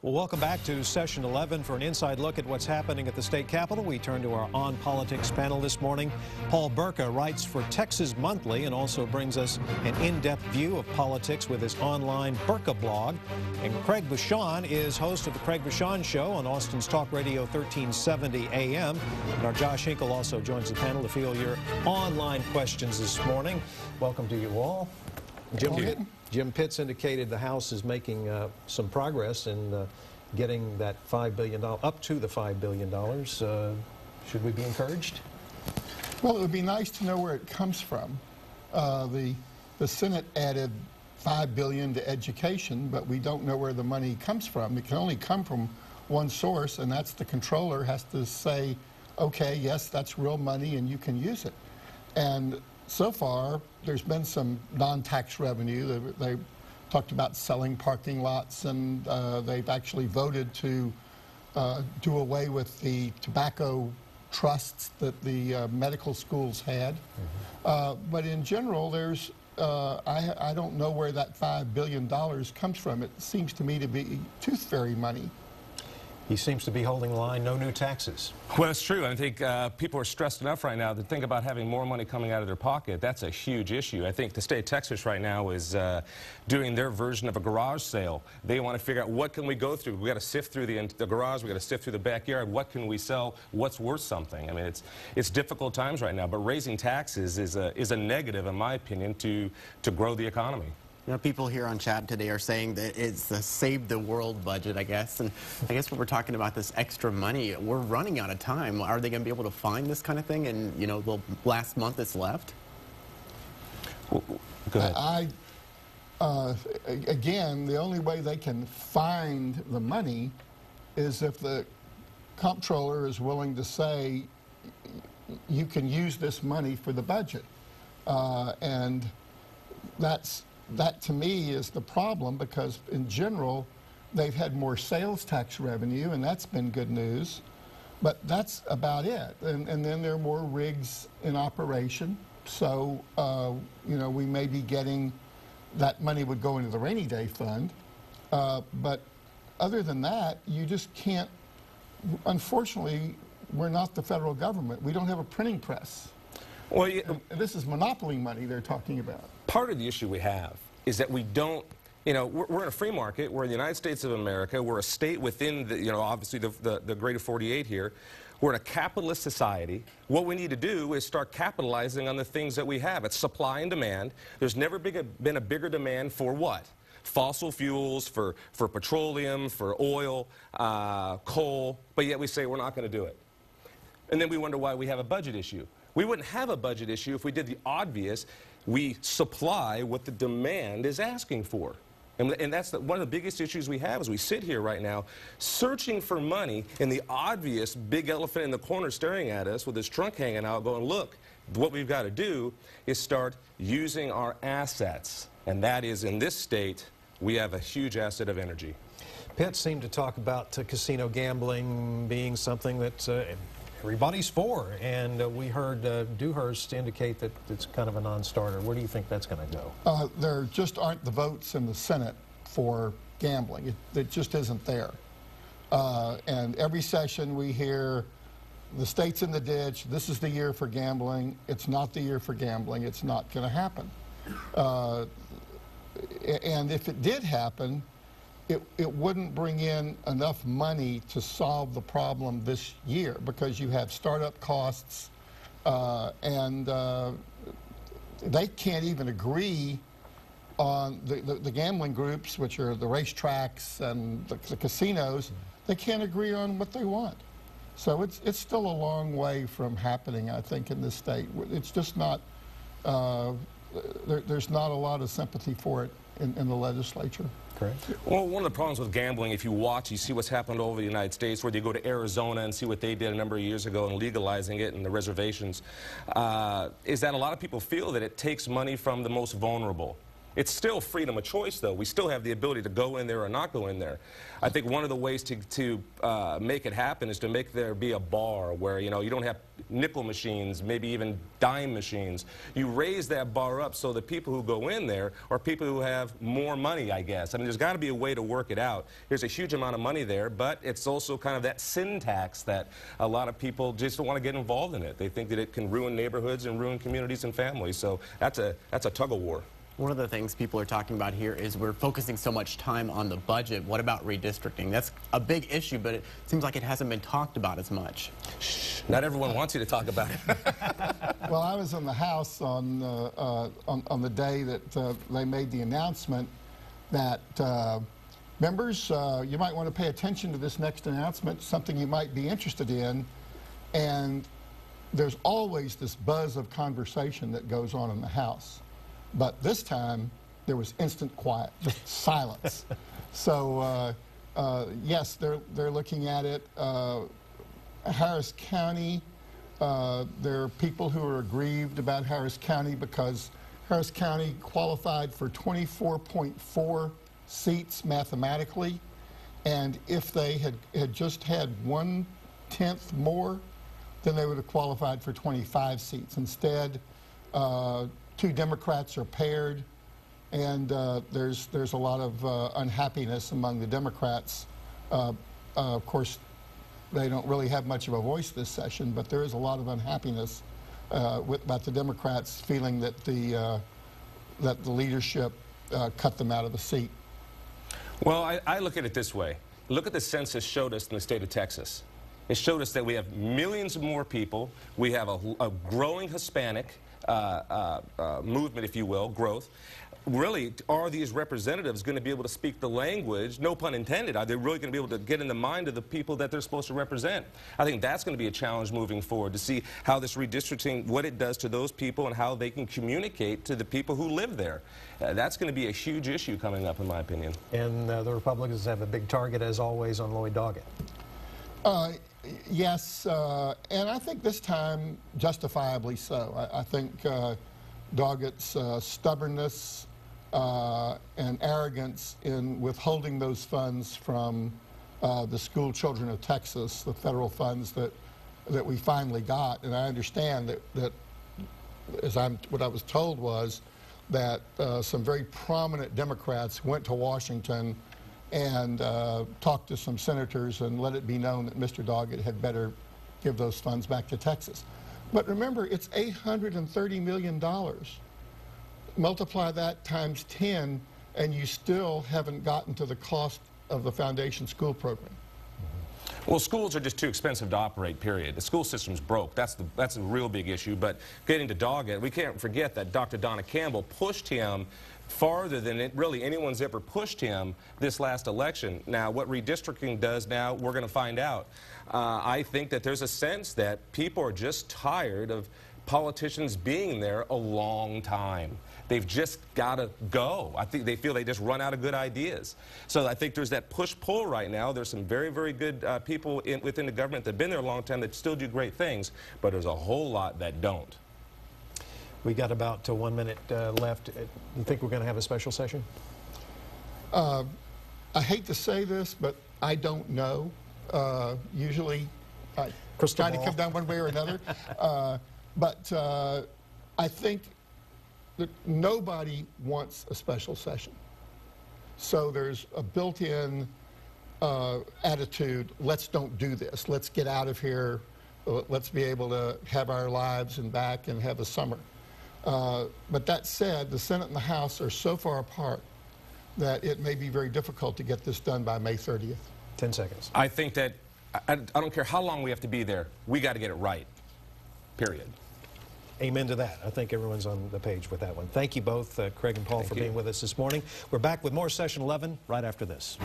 Well, welcome back to Session 11 for an inside look at what's happening at the state capitol. We turn to our On Politics panel this morning. Paul Burka writes for Texas Monthly and also brings us an in-depth view of politics with his online Burka blog. And Craig Bushon is host of the Craig Bushon Show on Austin's Talk Radio 1370 AM. And our Josh Hinkle also joins the panel to field your online questions this morning. Welcome to you all. Jim Pitts indicated the House is making some progress in getting that $5 billion, up to the $5 billion. Should we be encouraged? Well, it would be nice to know where it comes from. The Senate added $5 billion to education, but we don't know where the money comes from. It can only come from one source, and that's the controller has to say, okay, yes, that's real money and you can use it. And so far, there's been some non-tax revenue. They talked about selling parking lots, and they've actually voted to do away with the tobacco trusts that the medical schools had. But in general, there's I don't know where that $5 billion comes from. It seems to me to be tooth fairy money. He seems to be holding the line, no new taxes. Well, it's true. I think people are stressed enough right now to think about having more money coming out of their pocket. That's a huge issue. I think the state of Texas right now is doing their version of a garage sale. They want to figure out what can we go through. We've got to sift through the garage. We've got to sift through the backyard. What can we sell? What's worth something? I mean, it's difficult times right now, but raising taxes is a negative, in my opinion, to grow the economy. You know, people here on chat today are saying that it's a save the world budget, I guess. And I guess when we're talking about this extra money, we're running out of time. Are they going to be able to find this kind of thing in, you know, the last month that's left? Well, go ahead. Again, the only way they can find the money is if the comptroller is willing to say, you can use this money for the budget. And that to me is the problem, because in general they've had more sales tax revenue, and that's been good news, but that's about it. And then there are more rigs in operation, so you know, we may be getting that money would go into the rainy day fund, but other than that, you just can't. Unfortunately, we're not the federal government. We don't have a printing press. Well, yeah, and this is monopoly money they're talking about. Part of the issue we have is that we don't, you know, we're in a free market. We're in the United States of America. We're a state within the, you know, obviously the greater 48 here. We're in a capitalist society. What we need to do is start capitalizing on the things that we have. It's supply and demand. There's never been a bigger demand for what? Fossil fuels, for petroleum, for oil, coal, but yet we say we're not going to do it. And then we wonder why we have a budget issue. We wouldn't have a budget issue if we did the obvious. We supply what the demand is asking for. And that's one of the biggest issues we have as we sit here right now, searching for money, and the obvious big elephant in the corner staring at us with his trunk hanging out going, look, what we've got to do is start using our assets. And that is, in this state, we have a huge asset of energy. Pitt seemed to talk about casino gambling being something that everybody's for, and we heard Dewhurst indicate that it's kind of a non-starter. Where do you think that's going to go? There just aren't the votes in the Senate for gambling. It just isn't there. And every session we hear the state's in the ditch, this is the year for gambling, it's not the year for gambling, it's not going to happen. And if it did happen, it wouldn't bring in enough money to solve the problem this year, because you have startup costs, and they can't even agree on the gambling groups, which are the racetracks and the casinos. They can't agree on what they want. So it's still a long way from happening, I think, in this state. It's just not, there's not a lot of sympathy for it in the legislature. Correct. Well, one of the problems with gambling, if you watch, you see what's happened all over the United States, where you go to Arizona and see what they did a number of years ago in legalizing it and the reservations, is that a lot of people feel that it takes money from the most vulnerable. It's still freedom of choice, though. We still have the ability to go in there or not go in there. I think one of the ways to make it happen is to make there be a bar where, you know, you don't have nickel machines, maybe even dime machines. You raise that bar up so the people who go in there are people who have more money, I guess. I mean, there's got to be a way to work it out. There's a huge amount of money there, but it's also kind of that sin tax that a lot of people just don't want to get involved in it. They think that it can ruin neighborhoods and ruin communities and families. So that's a tug of war. One of the things people are talking about here is we're focusing so much time on the budget. What about redistricting? That's a big issue, but it seems like it hasn't been talked about as much. Not everyone wants you to talk about it. Well, I was in the House on the day that they made the announcement that members, you might want to pay attention to this next announcement, something you might be interested in. And there's always this buzz of conversation that goes on in the House. But this time, there was instant quiet, just silence. So, yes, they're looking at it. Harris County, there are people who are aggrieved about Harris County because Harris County qualified for 24.4 seats mathematically. And if they had just had 1/10 more, then they would have qualified for 25 seats. Instead, 2 Democrats are paired, and there's a lot of unhappiness among the Democrats. Of course, they don't really have much of a voice this session, but there is a lot of unhappiness about the Democrats feeling that the leadership cut them out of the seat. Well, I look at it this way. Look at the census showed us in the state of Texas. It showed us that we have millions more people. We have a growing Hispanic movement, if you will, growth. Really, are these representatives going to be able to speak the language, no pun intended? Are they really going to be able to get in the mind of the people that they're supposed to represent? I think that's going to be a challenge moving forward, to see how this redistricting, what it does to those people and how they can communicate to the people who live there. That's going to be a huge issue coming up, in my opinion. And the Republicans have a big target, as always, on Lloyd Doggett. Yes, and I think this time justifiably so. I think Doggett's stubbornness and arrogance in withholding those funds from the school children of Texas, the federal funds that we finally got, and I understand that what I was told was that some very prominent Democrats went to Washington and talked to some senators and let it be known that Mr. Doggett had better give those funds back to Texas. But remember, it's $830 million. Multiply that times 10, and you still haven't gotten to the cost of the foundation school program. Well, schools are just too expensive to operate, period. The school system's broke. That's a real big issue. But getting to Doggett, we can't forget that Dr. Donna Campbell pushed him farther than really anyone's ever pushed him this last election. Now, what redistricting does now, we're going to find out. I think that there's a sense that people are just tired of politicians being there a long time. They've just got to go. I think they feel they just run out of good ideas. So I think there's that push-pull right now. There's some very, very good people within the government that have been there a long time that still do great things, but there's a whole lot that don't. We got about 1 minute left. You think we're going to have a special session? I hate to say this, but I don't know. Usually, I try to come down one way or another. But I think that nobody wants a special session. So there's a built-in attitude, let's don't do this. Let's get out of here. Let's be able to have our lives and back and have a summer. But that said, the Senate and the House are so far apart that it may be very difficult to get this done by May 30th. 10 seconds. I think that, I don't care how long we have to be there, we got to get it right, period. Amen to that. I think everyone's on the page with that one. Thank you both, Craig and Paul, for being with us this morning. We're back with more Session 11 right after this.